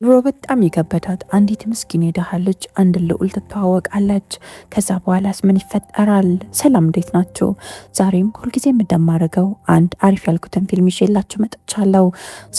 ኑሮ በጣም የከበዳት አንዲት ምስኪን የደሃ ልጅ አንድ ልዑል ትተዋወቃለች። ከዛ በኋላስ ምን ይፈጠራል? ሰላም እንዴት ናቸው? ዛሬም ሁልጊዜም እንደማደርገው አንድ አሪፍ ያልኩትን ፊልም ይዤላችሁ መጥቻለሁ።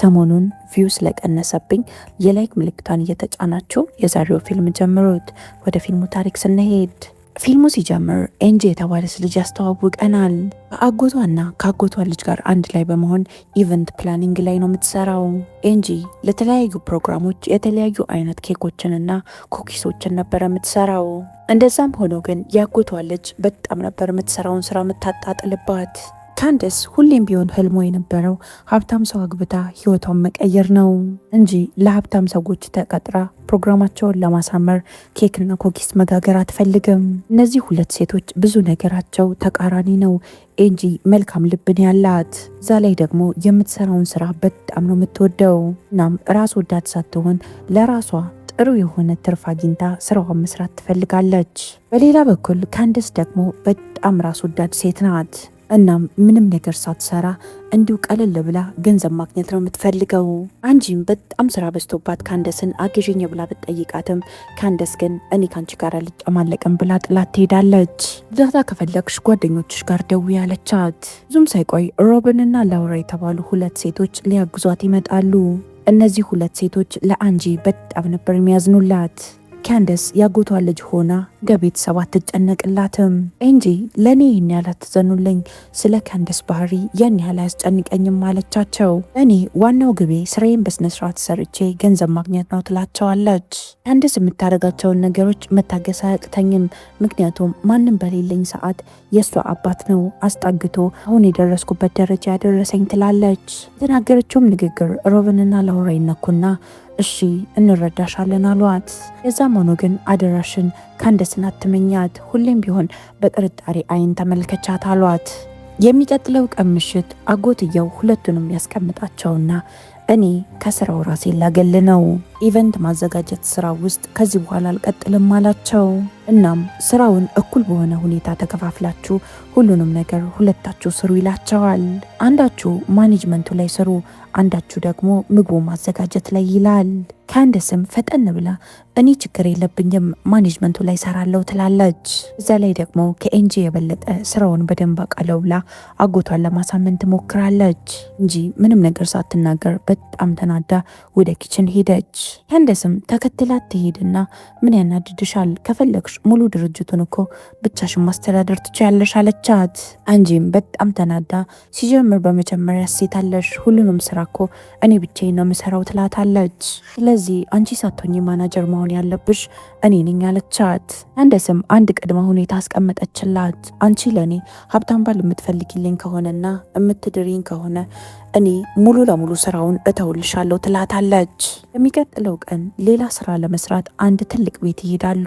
ሰሞኑን ቪው ስለቀነሰብኝ የላይክ ምልክቷን እየተጫናችሁ የዛሬው ፊልም ጀምሩት። ወደ ፊልሙ ታሪክ ስንሄድ ፊልሙ ሲጀምር ኤንጂ የተባለች ልጅ ያስተዋውቀናል። ከአጎቷና ከአጎቷ ልጅ ጋር አንድ ላይ በመሆን ኢቨንት ፕላኒንግ ላይ ነው የምትሰራው። ኤንጂ ለተለያዩ ፕሮግራሞች የተለያዩ አይነት ኬኮችንና ኩኪሶችን ነበር የምትሰራው። እንደዛም ሆኖ ግን የአጎቷ ልጅ በጣም ነበር የምትሰራውን ስራ የምታጣጥልባት። ካንደስ ሁሌም ቢሆን ህልሞ የነበረው ሀብታም ሰው አግብታ ህይወቷን መቀየር ነው እንጂ ለሀብታም ሰዎች ተቀጥራ ፕሮግራማቸውን ለማሳመር ኬክና ኮኪስ መጋገር አትፈልግም። እነዚህ ሁለት ሴቶች ብዙ ነገራቸው ተቃራኒ ነው። ኤንጂ መልካም ልብን ያላት፣ እዛ ላይ ደግሞ የምትሰራውን ስራ በጣም ነው የምትወደው። እናም ራስ ወዳድ ሳትሆን ለራሷ ጥሩ የሆነ ትርፍ አግኝታ ስራዋን መስራት ትፈልጋለች። በሌላ በኩል ካንደስ ደግሞ በጣም ራስ ወዳድ ሴት ናት። እናም ምንም ነገር ሳትሰራ እንዲሁ ቀለል ብላ ገንዘብ ማግኘት ነው የምትፈልገው። አንጂም በጣም ስራ በዝቶባት ካንደስን አግዥኝ ብላ ብትጠይቃትም ካንደስ ግን እኔ ካንቺ ጋር አልጨማለቅም ብላ ጥላት ትሄዳለች። እርዳታ ከፈለግሽ ጓደኞችሽ ጋር ደውዪ ያለቻት። ብዙም ሳይቆይ ሮብንና ላውራ የተባሉ ሁለት ሴቶች ሊያግዟት ይመጣሉ። እነዚህ ሁለት ሴቶች ለአንጂ በጣም ነበር የሚያዝኑላት። ካንደስ ያጎቷ ልጅ ሆና እንደ ቤተሰብ አትጨነቅላትም። ኤንጂ ለእኔ ይህን ያህል አትዘኑልኝ፣ ስለ ካንደስ ባህሪ ያን ያህል አያስጨንቀኝም አለቻቸው። እኔ ዋናው ግቤ ስራዬን በስነስርዓት ሰርቼ ገንዘብ ማግኘት ነው ትላቸዋለች። ካንደስ የምታደርጋቸውን ነገሮች መታገስ አያቅተኝም፣ ምክንያቱም ማንም በሌለኝ ሰዓት የእሷ አባት ነው አስጠግቶ አሁን የደረስኩበት ደረጃ ያደረሰኝ ትላለች። የተናገረችውም ንግግር ሮብንና ላውራ ይነኩና እሺ እንረዳሻለን አሏት። የዛም ሆኖ ግን አደራሽን ካንደስን አትመኛት፣ ሁሌም ቢሆን በጥርጣሬ አይን ተመልከቻት አሏት። የሚቀጥለው ቀን ምሽት አጎትየው ሁለቱንም ያስቀምጣቸውና እኔ ከስራው ራሴ ላገል ነው፣ ኢቨንት ማዘጋጀት ስራ ውስጥ ከዚህ በኋላ አልቀጥልም አላቸው። እናም ስራውን እኩል በሆነ ሁኔታ ተከፋፍላችሁ ሁሉንም ነገር ሁለታችሁ ስሩ ይላቸዋል። አንዳችሁ ማኔጅመንቱ ላይ ስሩ፣ አንዳችሁ ደግሞ ምግቡ ማዘጋጀት ላይ ይላል። ካንደስም ፈጠን ብላ እኔ ችግር የለብኝም ማኔጅመንቱ ላይ ሰራለው ትላለች። እዛ ላይ ደግሞ ከኤንጂ የበለጠ ስራውን በደንብ አውቃለሁ ብላ አጎቷን ለማሳመን ትሞክራለች እንጂ ምንም ነገር ሳትናገር በጣም ተናዳ ወደ ኪችን ሄደች። ካንደስም ተከትላት ትሄድና ምን ያናድድሻል? ከፈለግሽ ሙሉ ድርጅቱን እኮ ብቻሽን ማስተዳደር ትችያለሽ አለቻት። አንጂም በጣም ተናዳ ሲጀምር በመጀመሪያ ሴታለሽ፣ ሁሉንም ስራ እኮ እኔ ብቻዬን ነው የምሰራው ትላታለች። ስለዚህ አንቺ ሳትሆኚ ማናጀር መሆን ያለብሽ እኔ ነኝ አለቻት። ካንደስም አንድ ቅድመ ሁኔታ አስቀመጠችላት። አንቺ ለእኔ ሀብታም ባል የምትፈልጊልኝ ከሆነና የምትድሪኝ ከሆነ እኔ ሙሉ ለሙሉ ስራውን እተውልሻለሁ ትላታለች። የሚቀጥለው ቀን ሌላ ስራ ለመስራት አንድ ትልቅ ቤት ይሄዳሉ።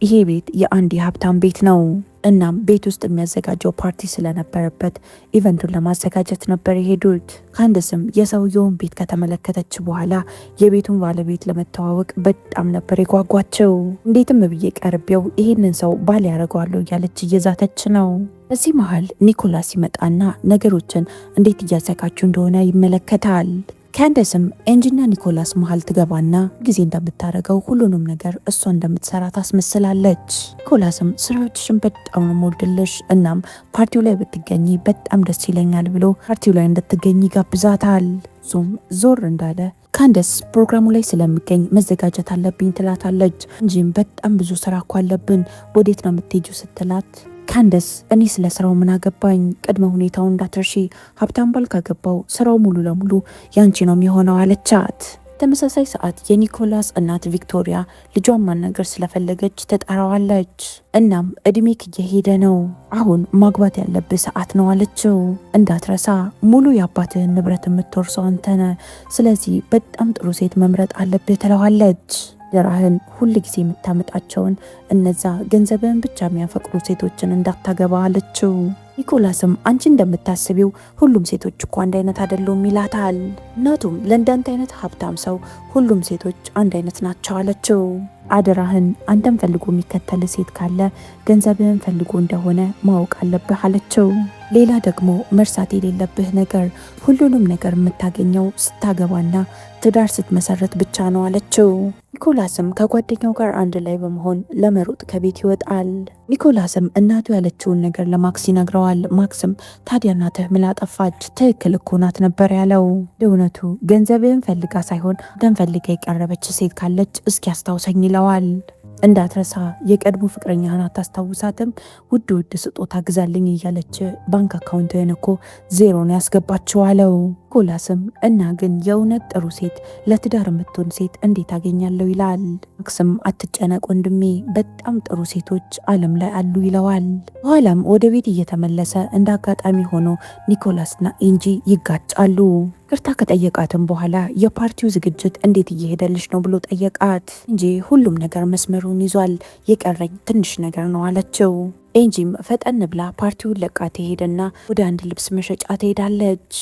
ይሄ ቤት የአንድ የሀብታም ቤት ነው። እናም ቤት ውስጥ የሚያዘጋጀው ፓርቲ ስለነበረበት ኢቨንቱን ለማዘጋጀት ነበር የሄዱት። ካንደስም የሰውየውን ቤት ከተመለከተች በኋላ የቤቱን ባለቤት ለመተዋወቅ በጣም ነበር የጓጓቸው። እንዴትም ብዬ ቀርቤው ይህንን ሰው ባል ያደርገዋለሁ እያለች እየዛተች ነው። በዚህ መሃል ኒኮላስ ይመጣና ነገሮችን እንዴት እያዘጋጁ እንደሆነ ይመለከታል። ካንደስም ኤንጂና ኒኮላስ መሃል ትገባና ጊዜ እንደምታደርገው ሁሉንም ነገር እሷ እንደምትሰራ ታስመስላለች። ኒኮላስም ስራዎችሽን በጣም ነው የምወድልሽ፣ እናም ፓርቲው ላይ ብትገኝ በጣም ደስ ይለኛል ብሎ ፓርቲው ላይ እንድትገኝ ይጋብዛታል። እሱም ዞር እንዳለ ካንደስ ፕሮግራሙ ላይ ስለሚገኝ መዘጋጀት አለብኝ ትላታለች። እንጂም በጣም ብዙ ስራ እኮ አለብን፣ ወዴት ነው የምትሄጂው ስትላት ካንደስ እኔ ስለ ስራው ምን አገባኝ፣ ቅድመ ሁኔታውን እንዳትርሺ፣ ሀብታም ባል ካገባው ስራው ሙሉ ለሙሉ ያንቺ ነው የሚሆነው አለቻት። ተመሳሳይ ሰዓት የኒኮላስ እናት ቪክቶሪያ ልጇን ማናገር ስለፈለገች ተጣራዋለች። እናም እድሜክ እየሄደ ነው፣ አሁን ማግባት ያለብህ ሰዓት ነው አለችው። እንዳትረሳ ሙሉ የአባትህን ንብረት የምትወርሰው አንተነ፣ ስለዚህ በጣም ጥሩ ሴት መምረጥ አለብህ ትለዋለች። ደራህን ሁል ጊዜ የምታመጣቸውን እነዛ ገንዘብን ብቻ የሚያፈቅሩ ሴቶችን እንዳታገባ አለችው። ኒኮላስም አንቺ እንደምታስቢው ሁሉም ሴቶች እኮ አንድ አይነት አይደሉም ይላታል። እናቱም ለእንዳንተ አይነት ሀብታም ሰው ሁሉም ሴቶች አንድ አይነት ናቸው አለችው። አደራህን አንተን ፈልጎ የሚከተል ሴት ካለ ገንዘብህን ፈልጎ እንደሆነ ማወቅ አለብህ አለችው። ሌላ ደግሞ መርሳት የሌለብህ ነገር ሁሉንም ነገር የምታገኘው ስታገባና ትዳር ስትመሰረት ብቻ ነው አለችው። ኒኮላስም ከጓደኛው ጋር አንድ ላይ በመሆን ለመሮጥ ከቤት ይወጣል። ኒኮላስም እናቱ ያለችውን ነገር ለማክስ ይነግረዋል። ማክስም ታዲያ እናትህ ምን አጠፋች? ትክክል እኮ ናት ነበር ያለው። እውነቱ ገንዘብህን ፈልጋ ሳይሆን ደም ፈልጋ የቀረበች ሴት ካለች እስኪ አስታውሰኝ ይለዋል። እንዳትረሳ የቀድሞ ፍቅረኛህን አታስታውሳትም? ውድ ስጦታ ግዛልኝ እያለች ባንክ አካውንትህን እኮ ዜሮ ነው ያስገባችው አለው። ኒኮላስም እና ግን የእውነት ጥሩ ሴት ለትዳር የምትሆን ሴት እንዴት አገኛለሁ ይላል። ማክስም አትጨነቅ ወንድሜ በጣም ጥሩ ሴቶች ዓለም ላይ አሉ ይለዋል። በኋላም ወደ ቤት እየተመለሰ እንደ አጋጣሚ ሆኖ ኒኮላስና ኤንጂ ይጋጫሉ። ቅርታ ከጠየቃትም በኋላ የፓርቲው ዝግጅት እንዴት እየሄደልሽ ነው ብሎ ጠየቃት። እንጂ ሁሉም ነገር መስመሩን ይዟል፣ የቀረኝ ትንሽ ነገር ነው አለችው። ኤንጂም ፈጠን ብላ ፓርቲውን ለቃ ትሄድና ወደ አንድ ልብስ መሸጫ ትሄዳለች።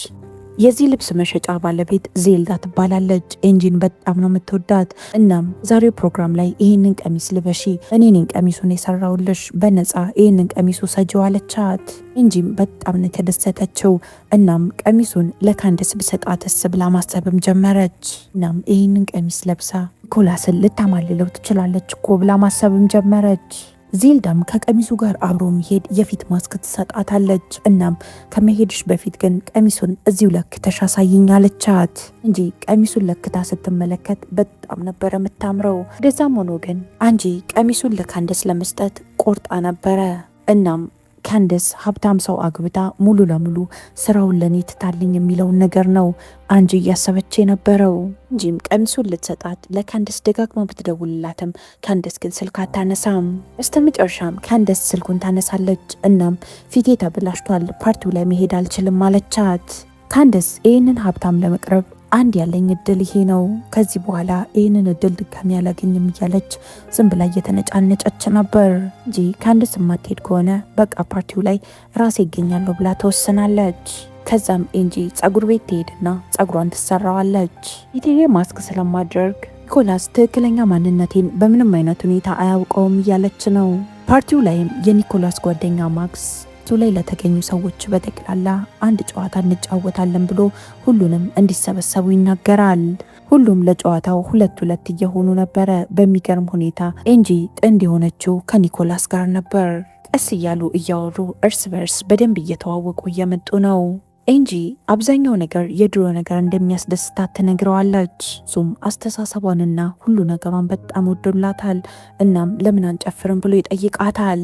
የዚህ ልብስ መሸጫ ባለቤት ዜልዳ ትባላለች። ኤንጂን በጣም ነው የምትወዳት። እናም ዛሬው ፕሮግራም ላይ ይህንን ቀሚስ ልበሺ፣ እኔ ነኝ ቀሚሱን የሰራውልሽ፣ በነፃ ይህንን ቀሚሱ ሰጂው አለቻት። ኤንጂም በጣም ነው የተደሰተችው። እናም ቀሚሱን ለካንደስ ብሰጣትስ ብላ ማሰብም ጀመረች። እናም ይህንን ቀሚስ ለብሳ ኒኮላስን ልታማልለው ትችላለች እኮ ብላ ማሰብም ጀመረች። ዜልዳም ከቀሚሱ ጋር አብሮ መሄድ የፊት ማስክ ትሰጣታለች። እናም ከመሄድሽ በፊት ግን ቀሚሱን እዚሁ ለክተሽ አሳይኝ አለቻት። እንጂ ቀሚሱን ለክታ ስትመለከት በጣም ነበረ የምታምረው። እንደዛም ሆኖ ግን አንጂ ቀሚሱን ለካንደስ ለመስጠት ቆርጣ ነበረ። እናም ካንደስ ሀብታም ሰው አግብታ ሙሉ ለሙሉ ስራውን ለኔ ትታልኝ የሚለውን ነገር ነው አንጂ እያሰበች የነበረው። እንጂም ቀሚሱን ልትሰጣት ለካንደስ ደጋግማ ብትደውልላትም ካንደስ ግን ስልክ አታነሳም። በስተመጨረሻም ካንደስ ስልኩን ታነሳለች። እናም ፊቴ ተበላሽቷል፣ ፓርቲው ላይ መሄድ አልችልም አለቻት። ካንደስ ይህንን ሀብታም ለመቅረብ አንድ ያለኝ እድል ይሄ ነው፣ ከዚህ በኋላ ይህንን እድል ድጋሚ ያላገኝም እያለች ዝም ብላ እየተነጫነጨች ነበር። እንጂ ካንደስ የማትሄድ ከሆነ በቃ ፓርቲው ላይ ራሴ ይገኛለሁ ብላ ተወስናለች። ከዛም ኤንጂ ጸጉር ቤት ትሄድና ጸጉሯን ትሰራዋለች። የቴሌ ማስክ ስለማድረግ ኒኮላስ ትክክለኛ ማንነቴን በምንም አይነት ሁኔታ አያውቀውም እያለች ነው። ፓርቲው ላይም የኒኮላስ ጓደኛ ማክስ ላይ ለተገኙ ሰዎች በጠቅላላ አንድ ጨዋታ እንጫወታለን ብሎ ሁሉንም እንዲሰበሰቡ ይናገራል። ሁሉም ለጨዋታው ሁለት ሁለት እየሆኑ ነበረ። በሚገርም ሁኔታ ኤንጂ ጥንድ የሆነችው ከኒኮላስ ጋር ነበር። ቀስ እያሉ እያወሩ እርስ በርስ በደንብ እየተዋወቁ እየመጡ ነው። ኤንጂ አብዛኛው ነገር የድሮ ነገር እንደሚያስደስታት ትነግረዋለች። እሱም አስተሳሰቧንና ሁሉ ነገሯን በጣም ወዶላታል። እናም ለምን አንጨፍርም ብሎ ይጠይቃታል።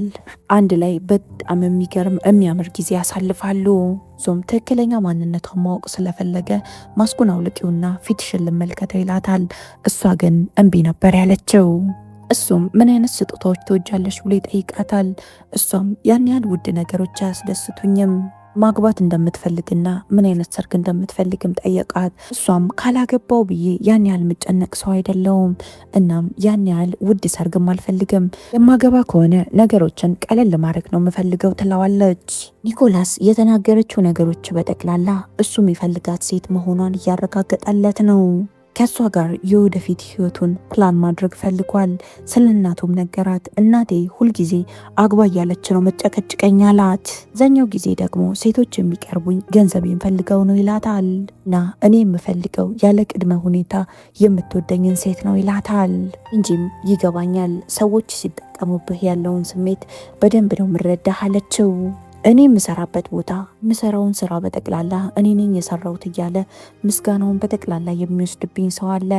አንድ ላይ በጣም የሚገርም የሚያምር ጊዜ ያሳልፋሉ። እሱም ትክክለኛ ማንነቷን ማወቅ ስለፈለገ ማስኩን አውልቂውና ፊትሽን ልመልከተው ይላታል። እሷ ግን እምቢ ነበር ያለችው። እሱም ምን አይነት ስጦታዎች ትወጃለሽ ብሎ ይጠይቃታል። እሷም ያን ያህል ውድ ነገሮች አያስደስቱኝም ማግባት እንደምትፈልግና ምን አይነት ሰርግ እንደምትፈልግም ጠየቃት። እሷም ካላገባው ብዬ ያን ያህል የምጨነቅ ሰው አይደለውም። እናም ያን ያህል ውድ ሰርግም አልፈልግም። የማገባ ከሆነ ነገሮችን ቀለል ማድረግ ነው የምፈልገው ትለዋለች። ኒኮላስ የተናገረችው ነገሮች በጠቅላላ እሱ የሚፈልጋት ሴት መሆኗን እያረጋገጠለት ነው። ከሷ ጋር የወደፊት ህይወቱን ፕላን ማድረግ ፈልጓል። ስለ እናቱም ነገራት። እናቴ ሁልጊዜ አግባ እያለች ነው መጨቀጭቀኝ አላት። አብዛኛው ጊዜ ደግሞ ሴቶች የሚቀርቡኝ ገንዘቤን ፈልገው ነው ይላታል። እና እኔ የምፈልገው ያለ ቅድመ ሁኔታ የምትወደኝን ሴት ነው ይላታል። እንጂም ይገባኛል፣ ሰዎች ሲጠቀሙብህ ያለውን ስሜት በደንብ ነው ምረዳህ አለችው። እኔ የምሰራበት ቦታ የምሰራውን ስራ በጠቅላላ እኔ ነኝ የሰራሁት እያለ ምስጋናውን በጠቅላላ የሚወስድብኝ ሰው አለ።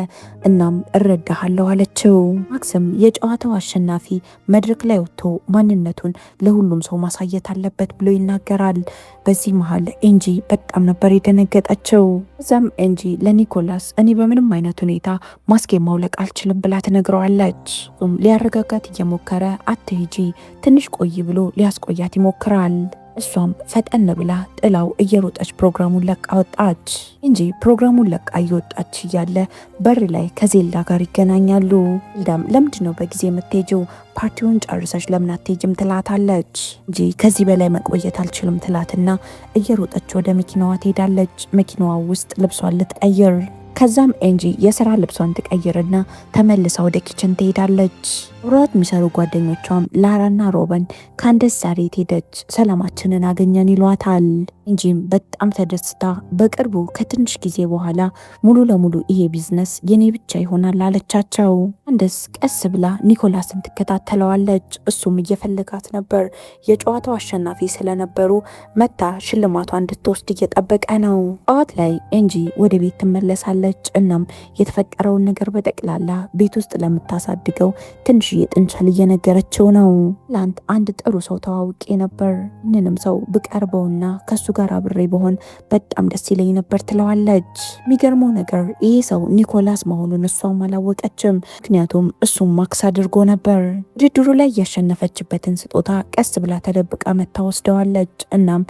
እናም እረዳሃለሁ አለችው። ማክስም የጨዋታው አሸናፊ መድረክ ላይ ወጥቶ ማንነቱን ለሁሉም ሰው ማሳየት አለበት ብሎ ይናገራል። በዚህ መሀል ኤንጂ በጣም ነበር የደነገጠችው። እዛም ኤንጂ ለኒኮላስ እኔ በምንም አይነት ሁኔታ ማስክ ማውለቅ አልችልም ብላ ትነግረዋለች። ሊያረጋጋት እየሞከረ አትሂጂ ትንሽ ቆይ ብሎ ሊያስቆያት ይሞክራል። እሷም ፈጠን ብላ ጥላው እየሮጠች ፕሮግራሙን ለቃ ወጣች። እንጂ ፕሮግራሙን ለቃ እየወጣች እያለ በር ላይ ከዜልዳ ጋር ይገናኛሉ። ዜልዳም ለምንድነው በጊዜ የምትሄጂው? ፓርቲውን ጨርሰሽ ለምን አትሄጂም ትላታለች። እንጂ ከዚህ በላይ መቆየት አልችልም ትላትና እየሮጠች ወደ መኪናዋ ትሄዳለች። መኪናዋ ውስጥ ልብሷን ልትቀይር ከዛም ኤንጂ የስራ ልብሷን ትቀይርና ተመልሳ ወደ ኪችን ትሄዳለች። አብረዋት የሚሰሩ ጓደኞቿም ላራና ሮበን ካንደስ ዛሬ ሄደች፣ ሰላማችንን አገኘን ይሏታል። ኤንጂም በጣም ተደስታ በቅርቡ ከትንሽ ጊዜ በኋላ ሙሉ ለሙሉ ይሄ ቢዝነስ የኔ ብቻ ይሆናል አለቻቸው። ካንደስ ቀስ ብላ ኒኮላስን ትከታተለዋለች። እሱም እየፈለጋት ነበር። የጨዋታው አሸናፊ ስለነበሩ መታ ሽልማቷ እንድትወስድ እየጠበቀ ነው። ጠዋት ላይ ኤንጂ ወደ ቤት ትመለሳለች። እናም የተፈጠረውን ነገር በጠቅላላ ቤት ውስጥ ለምታሳድገው ትንሽ ጥንቸል እየነገረችው ነው። ትላንት አንድ ጥሩ ሰው ተዋውቄ ነበር፣ ምንም ሰው ብቀርበውና ከሱ ጋር አብሬ በሆን በጣም ደስ ይለኝ ነበር ትለዋለች። የሚገርመው ነገር ይህ ሰው ኒኮላስ መሆኑን እሷም አላወቀችም፣ ምክንያቱም እሱም ማክስ አድርጎ ነበር። ውድድሩ ላይ ያሸነፈችበትን ስጦታ ቀስ ብላ ተደብቃ መታ ወስደዋለች። እናም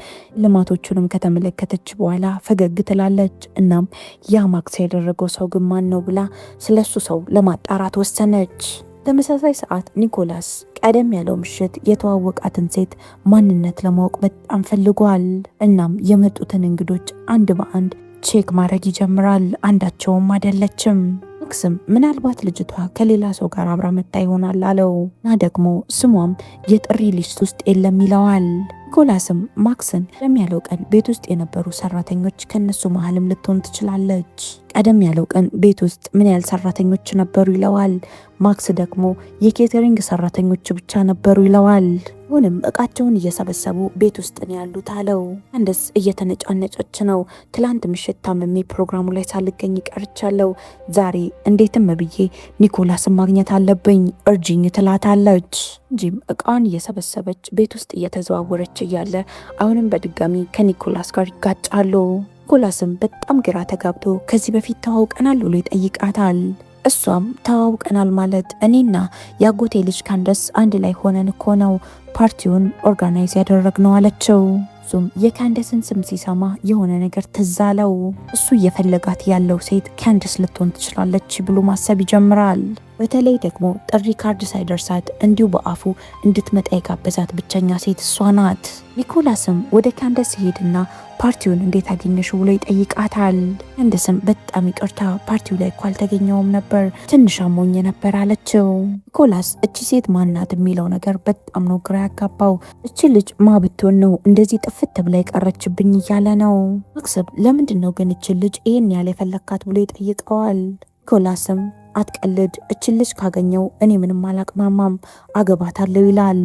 ልማቶቹንም ከተመለከተች በኋላ ፈገግ ትላለች። እናም ያ ማክስ ያደረገው ሰው ግን ማን ነው ብላ ስለሱ ሰው ለማጣራት ወሰነች። ተመሳሳይ ሰዓት ኒኮላስ ቀደም ያለው ምሽት የተዋወቃትን ሴት ማንነት ለማወቅ በጣም ፈልጓል። እናም የመጡትን እንግዶች አንድ በአንድ ቼክ ማድረግ ይጀምራል። አንዳቸውም አይደለችም። ማክስም ምናልባት ልጅቷ ከሌላ ሰው ጋር አብራ መታ ይሆናል አለው እና ደግሞ ስሟም የጥሪ ሊስት ውስጥ የለም ይለዋል። ኒኮላስም ማክስን ቀደም ያለው ቀን ቤት ውስጥ የነበሩ ሰራተኞች ከነሱ መሀልም ልትሆን ትችላለች። ቀደም ያለው ቀን ቤት ውስጥ ምን ያህል ሰራተኞች ነበሩ ይለዋል። ማክስ ደግሞ የኬተሪንግ ሰራተኞች ብቻ ነበሩ ይለዋል። አሁንም እቃቸውን እየሰበሰቡ ቤት ውስጥ ነው ያሉት አለው። ካንደስ እየተነጫነጨች ነው። ትላንት ምሽት ታምሜ ፕሮግራሙ ላይ ሳልገኝ ቀርቻለሁ። ዛሬ እንዴትም ብዬ ኒኮላስን ማግኘት አለብኝ እርጅኝ ትላታለች። እንጂም እቃዋን እየሰበሰበች ቤት ውስጥ እየተዘዋወረች እያለ አሁንም በድጋሚ ከኒኮላስ ጋር ይጋጫሉ። ኒኮላስም በጣም ግራ ተጋብቶ ከዚህ በፊት ተዋውቀናል ብሎ ይጠይቃታል። እሷም ተዋውቀናል ማለት እኔና የአጎቴ ልጅ ካንደስ አንድ ላይ ሆነን እኮ ነው ፓርቲውን ኦርጋናይዝ ያደረግነው አለችው። እሱም የካንደስን ስም ሲሰማ የሆነ ነገር ትዝ አለው። እሱ እየፈለጋት ያለው ሴት ካንደስ ልትሆን ትችላለች ብሎ ማሰብ ይጀምራል። በተለይ ደግሞ ጥሪ ካርድ ሳይደርሳት እንዲሁ በአፉ እንድትመጣ የጋበዛት ብቸኛ ሴት እሷ ናት። ኒኮላስም ወደ ካንደስ ይሄድና ፓርቲውን እንዴት አገኘሽው ብሎ ይጠይቃታል። ካንደስም በጣም ይቅርታ ፓርቲው ላይ እኮ አልተገኘውም ነበር፣ ትንሽ አሞኝ ነበር አለችው። ኒኮላስ እቺ ሴት ማናት የሚለው ነገር በጣም ነው ግራ ያጋባው። እቺ ልጅ ማ ብትሆን ነው እንደዚህ ጥፍት ብላ የቀረችብኝ እያለ ነው። ማክስም ለምንድን ነው ግን እቺ ልጅ ይህን ያለ የፈለካት ብሎ ይጠይቀዋል። ኒኮላስም አትቀልድ፣ እችን ልጅ ካገኘው እኔ ምንም አላቅማማም አገባታለሁ ይላል።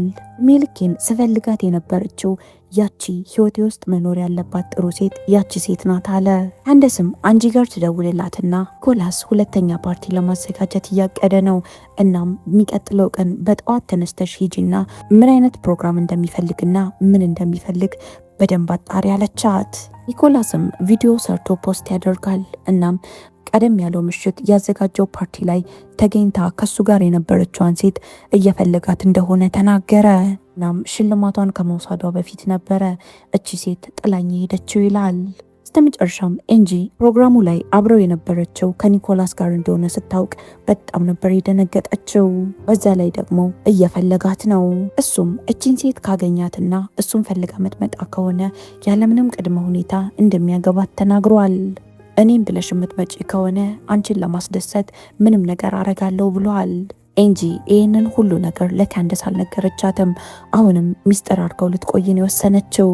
ሜልኬን ስፈልጋት የነበረችው ያቺ ህይወቴ ውስጥ መኖር ያለባት ጥሩ ሴት ያቺ ሴት ናት አለ። ካንደስም አንጂ ጋር ትደውልላትና ኒኮላስ ሁለተኛ ፓርቲ ለማዘጋጀት እያቀደ ነው። እናም የሚቀጥለው ቀን በጠዋት ተነስተሽ ሂጂና ምን አይነት ፕሮግራም እንደሚፈልግና ምን እንደሚፈልግ በደንብ አጣሪ አለቻት። ኒኮላስም ቪዲዮ ሰርቶ ፖስት ያደርጋል። እናም ቀደም ያለው ምሽት ያዘጋጀው ፓርቲ ላይ ተገኝታ ከሱ ጋር የነበረችዋን ሴት እየፈለጋት እንደሆነ ተናገረ። እናም ሽልማቷን ከመውሰዷ በፊት ነበረ እቺ ሴት ጥላኝ ሄደችው ይላል። በስተመጨረሻም ኤንጂ ፕሮግራሙ ላይ አብረው የነበረችው ከኒኮላስ ጋር እንደሆነ ስታውቅ በጣም ነበር የደነገጠችው። በዛ ላይ ደግሞ እየፈለጋት ነው። እሱም እቺን ሴት ካገኛትና እሱን ፈልጋ መጥመጣ ከሆነ ያለምንም ቅድመ ሁኔታ እንደሚያገባት ተናግሯል። እኔም ብለሽ የምትመጪ ከሆነ አንቺን ለማስደሰት ምንም ነገር አረጋለሁ ብሏል። ኤንጂ ይህንን ሁሉ ነገር ለካንደስ አልነገረቻትም። አሁንም ሚስጥር አድርገው ልትቆይ ነው የወሰነችው።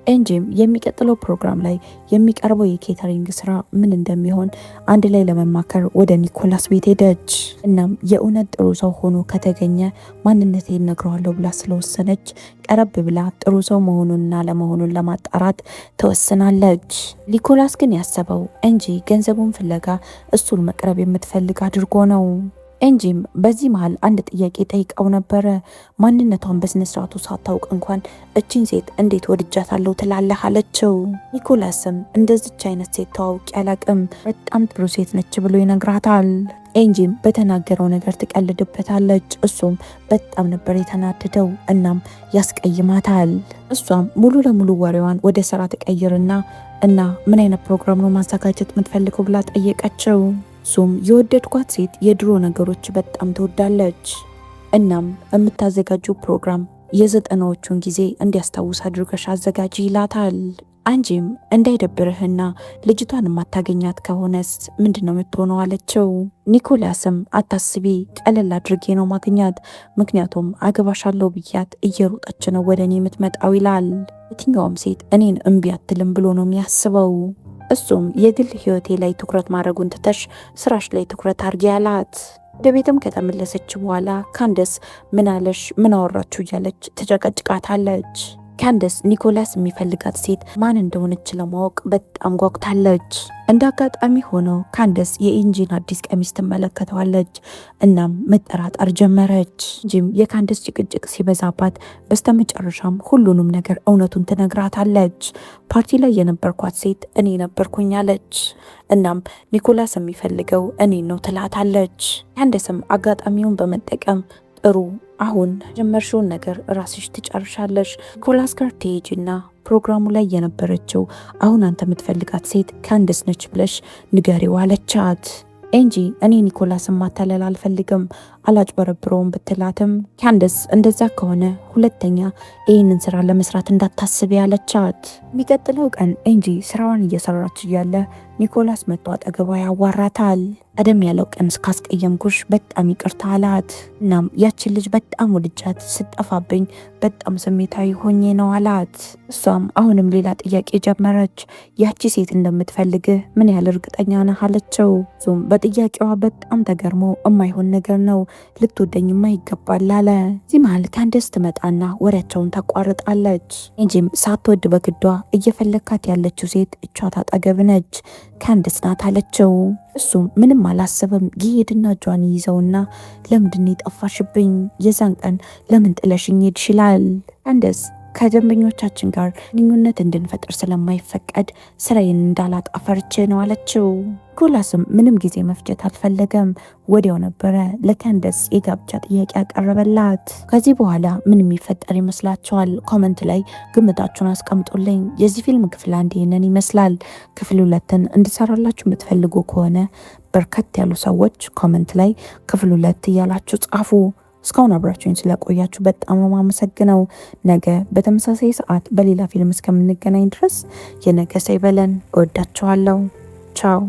ኤንጂም የሚቀጥለው ፕሮግራም ላይ የሚቀርበው የኬተሪንግ ስራ ምን እንደሚሆን አንድ ላይ ለመማከር ወደ ኒኮላስ ቤት ሄደች። እናም የእውነት ጥሩ ሰው ሆኖ ከተገኘ ማንነቴን እነግረዋለሁ ብላ ስለወሰነች ቀረብ ብላ ጥሩ ሰው መሆኑንና ለመሆኑን ለማጣራት ተወስናለች። ኒኮላስ ግን ያሰበው ኤንጂ ገንዘቡን ፍለጋ እሱን መቅረብ የምትፈልግ አድርጎ ነው። ኤንጂም በዚህ መሃል አንድ ጥያቄ ጠይቀው ነበረ። ማንነቷን በስነስርዓቱ ሳታውቅ እንኳን እቺን ሴት እንዴት ወድጃታለሁ ትላለህ አለችው። ኒኮላስም እንደዚች አይነት ሴት ተዋውቂ አላቅም፣ በጣም ጥሩ ሴት ነች ብሎ ይነግራታል። ኤንጂም በተናገረው ነገር ትቀልድበታለች። እሱም በጣም ነበር የተናደደው። እናም ያስቀይማታል። እሷም ሙሉ ለሙሉ ወሬዋን ወደ ስራ ትቀይርና ምን አይነት ፕሮግራም ነው ማዘጋጀት የምትፈልገው ብላ ጠየቀችው። እሱም የወደድኳት ሴት የድሮ ነገሮች በጣም ትወዳለች። እናም የምታዘጋጁ ፕሮግራም የ90ዎቹን ጊዜ እንዲያስታውስ አድርገሽ አዘጋጂ ይላታል። አንጂም እንዳይደብርህና ልጅቷን የማታገኛት ከሆነስ ምንድነው የምትሆነው አለችው። ኒኮላስም አታስቢ፣ ቀለል አድርጌ ነው ማግኛት፣ ምክንያቱም አገባሻለሁ ብያት እየሮጠች ነው ወደ እኔ የምትመጣው ይላል። የትኛውም ሴት እኔን እምቢ አትልም ብሎ ነው የሚያስበው። እሱም የግል ህይወቴ ላይ ትኩረት ማድረጉን ትተሽ ስራሽ ላይ ትኩረት አድርጊ ያላት። ወደ ቤትም ከተመለሰች በኋላ ካንደስ ምን አለሽ ምን አወራችሁ እያለች ትጨቀጭቃታለች። ካንደስ ኒኮላስ የሚፈልጋት ሴት ማን እንደሆነች ለማወቅ በጣም ጓጉታለች። እንደ አጋጣሚ ሆኖ ካንደስ የኢንጂን አዲስ ቀሚስ ትመለከተዋለች። እናም መጠራጠር ጀመረች። እንጂም የካንደስ ጭቅጭቅ ሲበዛባት በስተመጨረሻም ሁሉንም ነገር እውነቱን ትነግራታለች። ፓርቲ ላይ የነበርኳት ሴት እኔ ነበርኩኝ አለች። እናም ኒኮላስ የሚፈልገው እኔ ነው ትላታለች። ካንደስም አጋጣሚውን በመጠቀም ጥሩ አሁን ጀመርሽውን ነገር ራስሽ ትጨርሻለሽ፣ ኒኮላስ ጋር ትሄጂና ፕሮግራሙ ላይ የነበረችው አሁን አንተ የምትፈልጋት ሴት ካንደስ ነች ብለሽ ንገሪው አለቻት። ኤንጂ እኔ ኒኮላስን ማታለል አልፈልግም አላጭበረብረውም ብትላትም ካንደስ እንደዛ ከሆነ ሁለተኛ ይህንን ስራ ለመስራት እንዳታስብ ያለቻት። የሚቀጥለው ቀን ኤንጂ ስራዋን እየሰራች እያለ ኒኮላስ መጥቶ አጠገቧ ያዋራታል። ቀደም ያለው ቀን እስካስቀየምኩሽ በጣም ይቅርታ አላት። እናም ያችን ልጅ በጣም ወድጃት ስጠፋብኝ በጣም ስሜታዊ ሆኜ ነው አላት። እሷም አሁንም ሌላ ጥያቄ ጀመረች። ያቺ ሴት እንደምትፈልግህ ምን ያህል እርግጠኛ ነህ አለችው። እሱም በጥያቄዋ በጣም ተገርሞ የማይሆን ነገር ነው ልትወደኝማ ይገባል አለ። እዚህ መሀል ካንደስ ትመጣና ወሬያቸውን ታቋርጣለች። ኤንጂም ሳትወድ በግዷ እየፈለካት ያለችው ሴት እቿት አጠገብ ነች፣ ካንደስ ናት አለችው። እሱም ምንም አላሰበም። ይሄድና እጇን ይዘውና ለምንድን የጠፋሽብኝ? የዛን ቀን ለምን ጥለሽኝ ሄድሽ? ይላል። ካንደስ ከደንበኞቻችን ጋር ግንኙነት እንድንፈጥር ስለማይፈቀድ ስራዬን እንዳላጣ ፈርቼ ነው አለችው። ኒኮላስም ምንም ጊዜ መፍጀት አልፈለገም። ወዲያው ነበረ ለካንደስ የጋብቻ ጥያቄ ያቀረበላት። ከዚህ በኋላ ምን የሚፈጠር ይመስላችኋል? ኮመንት ላይ ግምታችሁን አስቀምጡልኝ። የዚህ ፊልም ክፍል 1 ይህንን ይመስላል። ክፍል 2ን እንድሰራላችሁ የምትፈልጉ ከሆነ በርከት ያሉ ሰዎች ኮመንት ላይ ክፍል 2 እያላችሁ ጻፉ። እስካሁን አብራችሁኝ ስለቆያችሁ በጣም ነው የማመሰግነው። ነገ በተመሳሳይ ሰዓት በሌላ ፊልም እስከምንገናኝ ድረስ የነገ ሰው ይበለን። እወዳችኋለሁ። ቻው